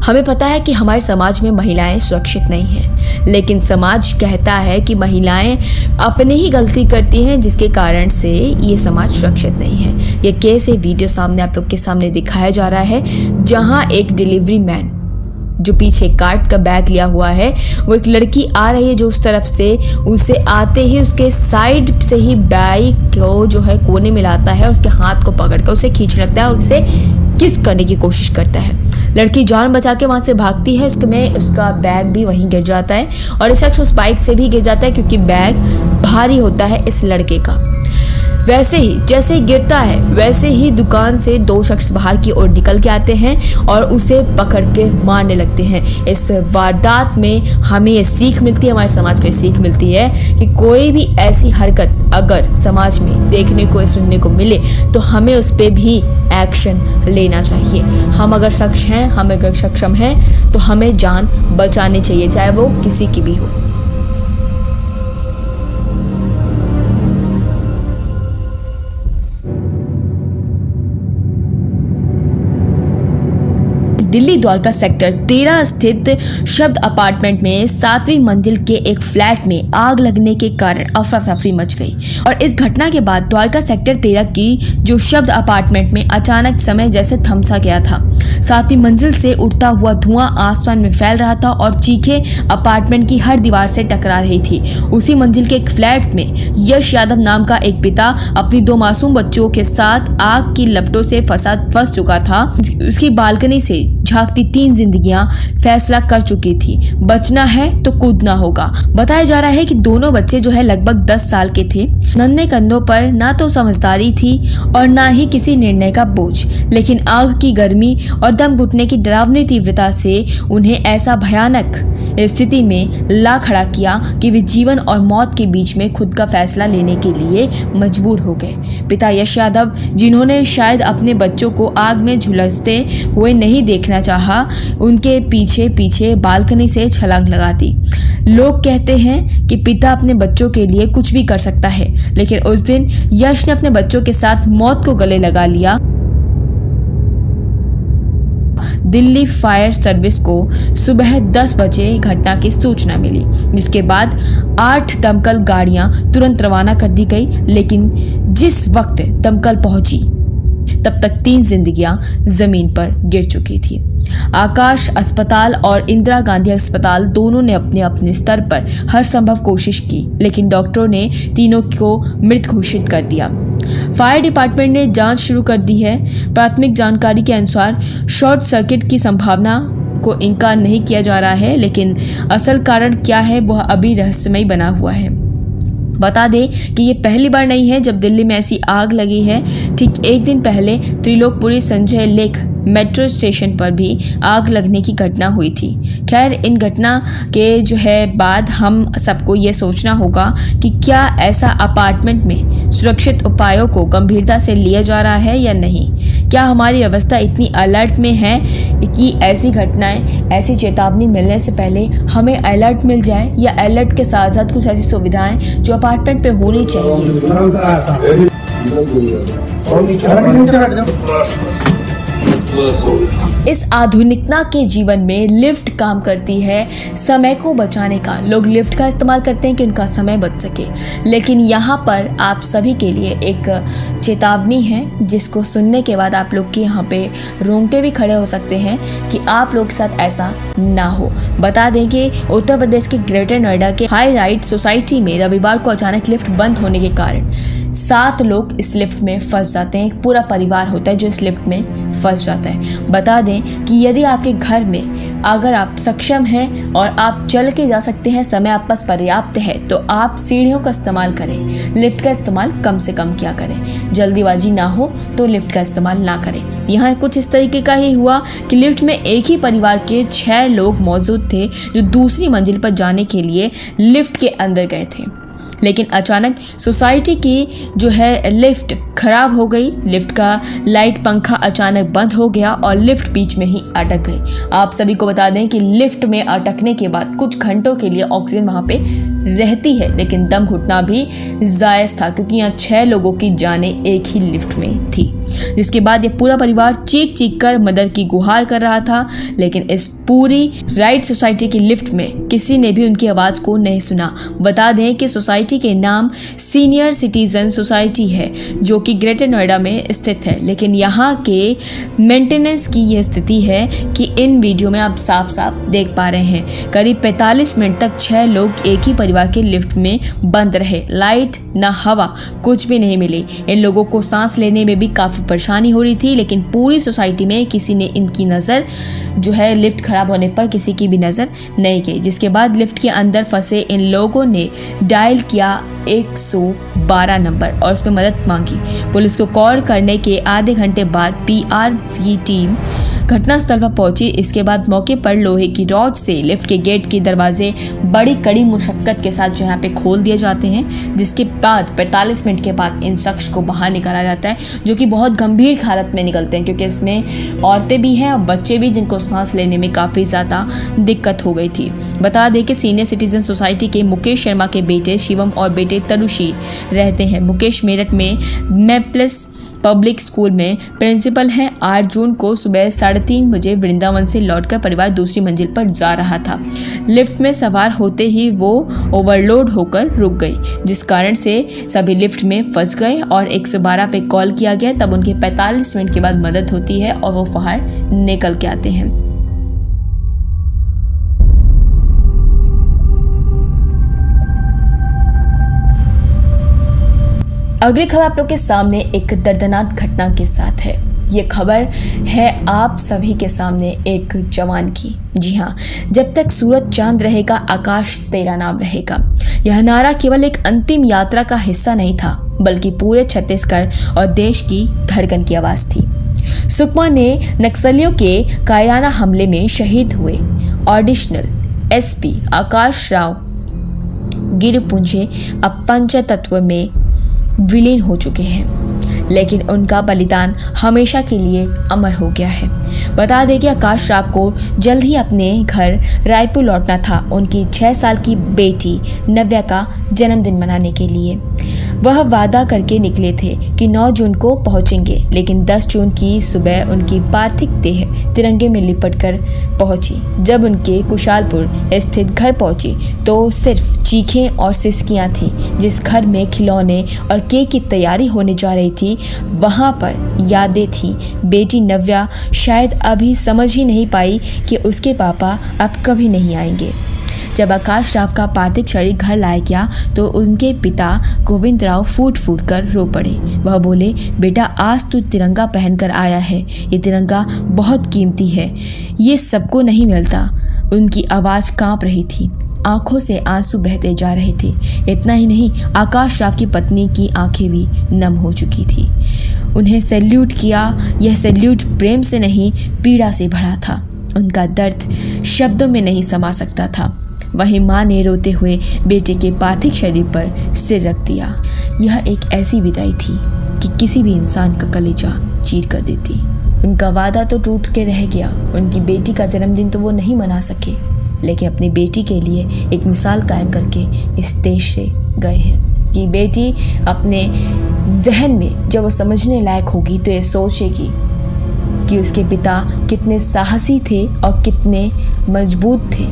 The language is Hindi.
हमें पता है कि हमारे समाज में महिलाएं सुरक्षित नहीं हैं, लेकिन समाज कहता है कि महिलाएं अपनी ही गलती करती हैं जिसके कारण से ये समाज सुरक्षित नहीं है। ये केस है, वीडियो सामने आप लोग के सामने दिखाया जा रहा है, जहां एक डिलीवरी मैन जो पीछे कार्ट का बैग लिया हुआ है, वो एक लड़की आ रही है जो उस तरफ से, उसे आते ही उसके साइड से ही बाइक को जो है कोने में लाता है, उसके हाथ को पकड़कर उसे खींच लगता है और उसे किस करने की कोशिश करता है। लड़की जान बचा के वहाँ से भागती है, उसका बैग भी वहीं गिर जाता है और इस शख्स उस बाइक से भी गिर जाता है क्योंकि बैग भारी होता है इस लड़के का। वैसे ही जैसे ही गिरता है वैसे ही दुकान से दो शख्स बाहर की ओर निकल के आते हैं और उसे पकड़ के मारने लगते हैं। इस वारदात में हमें ये सीख मिलती है, हमारे समाज को ये सीख मिलती है कि कोई भी ऐसी हरकत अगर समाज में देखने को या सुनने को मिले तो हमें उस पर भी एक्शन लेना चाहिए। हम अगर सक्षम हैं तो हमें जान बचानी चाहिए, चाहे वो किसी की भी हो। दिल्ली द्वारका सेक्टर 13 स्थित शब्द अपार्टमेंट में 7वीं मंजिल के एक फ्लैट में आग लगने के कारण अफरा तफरी मच गई और इस घटना के बाद द्वारका सेक्टर 13 की जो शब्द अपार्टमेंट में अचानक समय जैसे थमसा गया था। 7वीं मंजिल से उठता हुआ धुआं आसमान में फैल रहा था और चीखें अपार्टमेंट की हर दीवार से टकरा रही थी। उसी मंजिल के एक फ्लैट में यश यादव नाम का एक पिता अपनी 2 मासूम बच्चों के साथ आग की लपटों से फंस चुका था। उसकी बालकनी से झांकती 3 जिंदगियां फैसला कर चुकी थी, बचना है तो कूदना होगा। बताया जा रहा है कि दोनों बच्चे जो है लगभग 10 साल के थे। नन्हे कंधों पर ना तो समझदारी थी और ना ही किसी निर्णय का बोझ, लेकिन आग की गर्मी और दम घुटने की डरावनी तीव्रता से उन्हें ऐसा भयानक स्थिति में ला खड़ा किया कि वे जीवन और मौत के बीच में खुद का फैसला लेने के लिए मजबूर हो गए। पिता यश यादव, जिन्होंने शायद अपने बच्चों को आग में झुलसते हुए नहीं देखना चाहा, उनके पीछे बालकनी से छलांग लगा दी। लोग कहते हैं कि पिता अपने बच्चों के लिए कुछ भी कर सकता है, लेकिन उस दिन यश ने अपने बच्चों के साथ मौत को गले लगा लिया। दिल्ली फायर सर्विस को सुबह 10 बजे घटना की सूचना मिली, जिसके बाद 8 दमकल गाड़ियां तुरंत रवाना कर दी गई। लेकिन जिस वक्त दमकल पहुंची तब तक 3 जिंदगियां जमीन पर गिर चुकी थी। आकाश अस्पताल और इंदिरा गांधी अस्पताल दोनों ने अपने अपने स्तर पर हर संभव कोशिश की, लेकिन डॉक्टरों ने तीनों को मृत घोषित कर दिया। फायर डिपार्टमेंट ने जांच शुरू कर दी है। प्राथमिक जानकारी के अनुसार शॉर्ट सर्किट की संभावना को इनकार नहीं किया जा रहा है, लेकिन असल कारण क्या है वह अभी रहस्यमय बना हुआ है। बता दें कि ये पहली बार नहीं है जब दिल्ली में ऐसी आग लगी है। ठीक एक दिन पहले Trilokpuri Sanjay lake metro station पर भी आग लगने की घटना हुई थी। खैर, इन घटना के जो है बाद हम सबको ये सोचना होगा कि क्या ऐसा अपार्टमेंट में सुरक्षित उपायों को गंभीरता से लिया जा रहा है या नहीं। क्या हमारी व्यवस्था इतनी अलर्ट में है कि ऐसी घटनाएं, ऐसी चेतावनी मिलने से पहले हमें अलर्ट मिल जाए, या अलर्ट के साथ साथ कुछ ऐसी सुविधाएं जो अपार्टमेंट पे होनी चाहिए। इस आधुनिकता के जीवन में लिफ्ट काम करती है समय को बचाने का। लोग लिफ्ट का इस्तेमाल करते हैं कि उनका समय बच सके, लेकिन यहाँ पर आप सभी के लिए एक चेतावनी है जिसको सुनने के बाद आप लोग के यहाँ पे रोंगटे भी खड़े हो सकते हैं कि आप लोग के साथ ऐसा ना हो। बता दें कि उत्तर प्रदेश के ग्रेटर नोएडा के हाई राइट सोसाइटी में रविवार को अचानक लिफ्ट बंद होने के कारण 7 लोग इस लिफ्ट में फंस जाते हैं। एक पूरा परिवार होता है जो इस लिफ्ट में फंस जाता है। बता दें कि यदि आपके घर में अगर आप सक्षम हैं और आप चल के जा सकते हैं, समय आप पास पर्याप्त है, तो आप सीढ़ियों का इस्तेमाल करें। लिफ्ट का इस्तेमाल कम से कम किया करें। जल्दीबाजी ना हो तो लिफ्ट का इस्तेमाल ना करें। यहाँ कुछ इस तरीके का ही हुआ कि लिफ्ट में एक ही परिवार के 6 लोग मौजूद थे जो दूसरी मंजिल पर जाने के लिए लिफ्ट के अंदर गए थे, लेकिन अचानक सोसाइटी की जो है लिफ्ट खराब हो गई। लिफ्ट का लाइट पंखा अचानक बंद हो गया और लिफ्ट बीच में ही अटक गई। आप सभी को बता दें कि लिफ्ट में अटकने के बाद कुछ घंटों के लिए ऑक्सीजन वहां पे रहती है, लेकिन दम घुटना भी जायज़ था क्योंकि यहाँ 6 लोगों की जानें एक ही लिफ्ट में थी। जिसके बाद ये पूरा परिवार चीख चीख कर मदद की गुहार कर रहा था, लेकिन इस पूरी राइट सोसाइटी की लिफ्ट में किसी ने भी उनकी आवाज़ को नहीं सुना। बता दें कि सोसाइटी के नाम सीनियर सिटीजन सोसाइटी है, जो कि ग्रेटर नोएडा में स्थित है, लेकिन यहाँ के मेंटेनेंस की यह स्थिति है कि इन वीडियो में आप साफ साफ देख पा रहे हैं करीब 45 मिनट तक 6 लोग एक ही परिवार के लिफ्ट में बंद रहे। लाइट ना हवा कुछ भी नहीं मिली। इन लोगों को सांस लेने में भी काफ़ी परेशानी हो रही थी, लेकिन पूरी सोसाइटी में किसी ने इनकी नज़र जो है लिफ्ट खराब होने पर किसी की भी नज़र नहीं गई। जिसके बाद लिफ्ट के अंदर फंसे इन लोगों ने डायल किया 112 नंबर और उसमें मदद मांगी। पुलिस को कॉल करने के आधे घंटे बाद पीआरवी टीम घटनास्थल पर पहुंची। इसके बाद मौके पर लोहे की रॉड से लिफ्ट के गेट के दरवाजे बड़ी कड़ी मुशक्कत के साथ जो यहाँ पे खोल दिए जाते हैं, जिसके बाद 45 मिनट के बाद इन शख्स को बाहर निकाला जाता है, जो कि बहुत गंभीर हालत में निकलते हैं क्योंकि इसमें औरतें भी हैं और बच्चे भी, जिनको सांस लेने में काफ़ी ज़्यादा दिक्कत हो गई थी। बता दें कि सीनियर सिटीजन सोसाइटी के मुकेश शर्मा के बेटे शिवम और बेटे तरुषी रहते हैं। मुकेश मेरठ में मैप्लस पब्लिक स्कूल में प्रिंसिपल हैं। 8 जून को सुबह 3:30 बजे वृंदावन से लौटकर परिवार दूसरी मंजिल पर जा रहा था। लिफ्ट में सवार होते ही वो ओवरलोड होकर रुक गई, जिस कारण से सभी लिफ्ट में फंस गए और 112 पे कॉल किया गया। तब उनके 45 मिनट के बाद मदद होती है और वो बाहर निकल के आते हैं। अगली खबर आप लोग के सामने एक दर्दनाक घटना के साथ है। ये खबर है आप सभी के सामने एक जवान की। जी हाँ, जब तक सूरज चांद रहेगा आकाश तेरा नाम रहेगा। यह नारा केवल एक अंतिम यात्रा का हिस्सा नहीं था, बल्कि पूरे छत्तीसगढ़ और देश की धड़कन की आवाज़ थी। सुकमा ने नक्सलियों के कायराना हमले में शहीद हुए एडिशनल एसपी आकाश राव गिरपुंजे अब पंचतत्व में विलीन हो चुके हैं, लेकिन उनका बलिदान हमेशा के लिए अमर हो गया है। बता दें कि आकाश राव को जल्द ही अपने घर रायपुर लौटना था उनकी 6 साल की बेटी नव्या का जन्मदिन मनाने के लिए। वह वादा करके निकले थे कि 9 जून को पहुंचेंगे, लेकिन 10 जून की सुबह उनकी पार्थिव देह तिरंगे में लिपटकर पहुंची। जब उनके कुशालपुर स्थित घर पहुंची तो सिर्फ चीखें और सिसकियां थी। जिस घर में खिलौने और केक की तैयारी होने जा रही थी, वहां पर यादें थी। बेटी नव्या शायद अभी समझ ही नहीं पाई कि उसके पापा अब कभी नहीं आएंगे। जब आकाश राव का पार्थिव शरीर घर लाया गया तो उनके पिता गोविंद राव फूट फूट कर रो पड़े। वह बोले, बेटा आज तू तिरंगा पहनकर आया है, ये तिरंगा बहुत कीमती है, ये सबको नहीं मिलता। उनकी आवाज़ कांप रही थी, आंखों से आंसू बहते जा रहे थे। इतना ही नहीं, आकाश राव की पत्नी की आंखें भी नम हो चुकी थी। उन्हें सैल्यूट किया। यह सैल्यूट प्रेम से नहीं, पीड़ा से भरा था। उनका दर्द शब्दों में नहीं समा सकता था। वहीं माँ ने रोते हुए बेटे के पार्थिव शरीर पर सिर रख दिया। यह एक ऐसी विदाई थी कि किसी भी इंसान का कलेजा चीर कर देती। उनका वादा तो टूट के रह गया। उनकी बेटी का जन्मदिन तो वो नहीं मना सके, लेकिन अपनी बेटी के लिए एक मिसाल कायम करके इस देश से गए हैं कि बेटी अपने जहन में जब वो समझने लायक होगी तो ये सोचेगी कि उसके पिता कितने साहसी थे और कितने मजबूत थे।